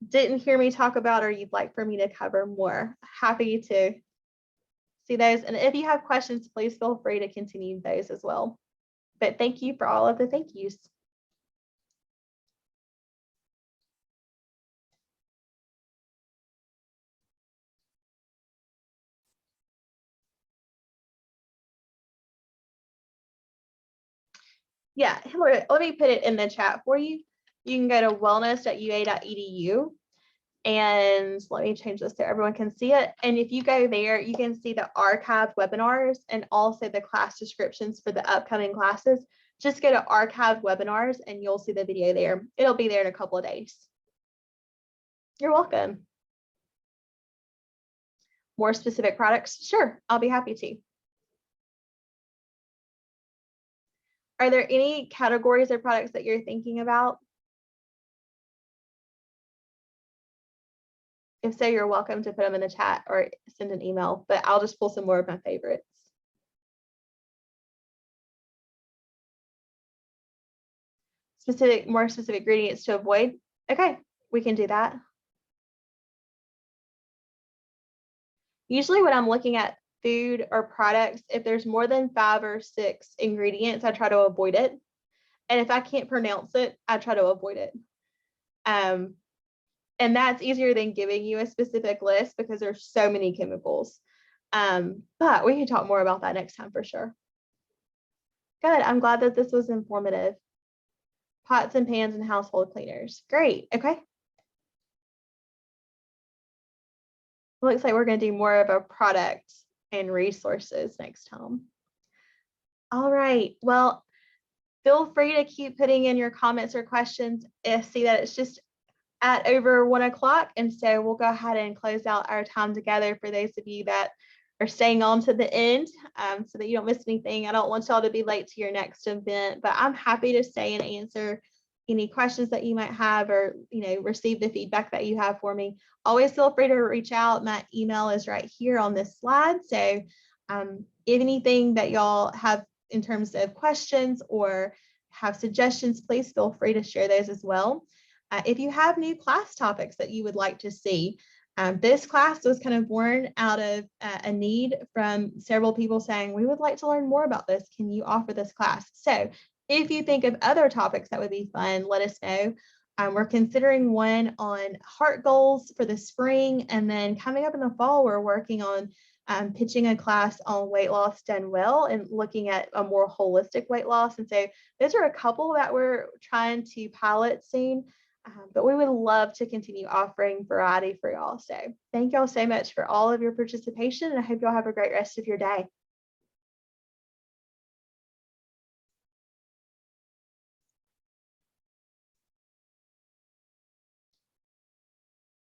didn't hear me talk about or you'd like for me to cover more? Happy to see those. And if you have questions, please feel free to continue those as well. But thank you for all of the thank yous. Yeah, Hillary, let me put it in the chat for you. You can go to wellness.ua.edu, and let me change this so everyone can see it. And if you go there, you can see the archived webinars and also the class descriptions for the upcoming classes. Just go to archived webinars and you'll see the video there. It'll be there in a couple of days. You're welcome. More specific products? Sure, I'll be happy to. Are there any categories or products that you're thinking about? If so, you're welcome to put them in the chat or send an email, but I'll just pull some more of my favorites. More specific ingredients to avoid. Okay, we can do that. Usually when I'm looking at food or products, if there's more than 5 or 6 ingredients, I try to avoid it. And if I can't pronounce it, I try to avoid it. And that's easier than giving you a specific list because there's so many chemicals. But we can talk more about that next time for sure. Good, I'm glad that this was informative. Pots and pans and household cleaners. Great, okay. Looks like we're going to do more of a product and resources next time. All right, well, feel free to keep putting in your comments or questions. I see that it's just at over 1 o'clock. And so we'll go ahead and close out our time together for those of you that are staying on to the end, so that you don't miss anything. I don't want y'all to be late to your next event, but I'm happy to stay and answer any questions that you might have, or receive the feedback that you have for me. Always feel free to reach out. My email is right here on this slide. So if anything that y'all have in terms of questions or have suggestions, please feel free to share those as well. If you have new class topics that you would like to see, this class was kind of born out of a need from several people saying, we would like to learn more about this. Can you offer this class? So if you think of other topics that would be fun, let us know. We're considering one on heart goals for the spring, and then coming up in the fall, we're working on pitching a class on weight loss done well and looking at a more holistic weight loss. And so those are a couple that we're trying to pilot soon. But we would love to continue offering variety for y'all. So thank y'all so much for all of your participation, and I hope y'all have a great rest of your day.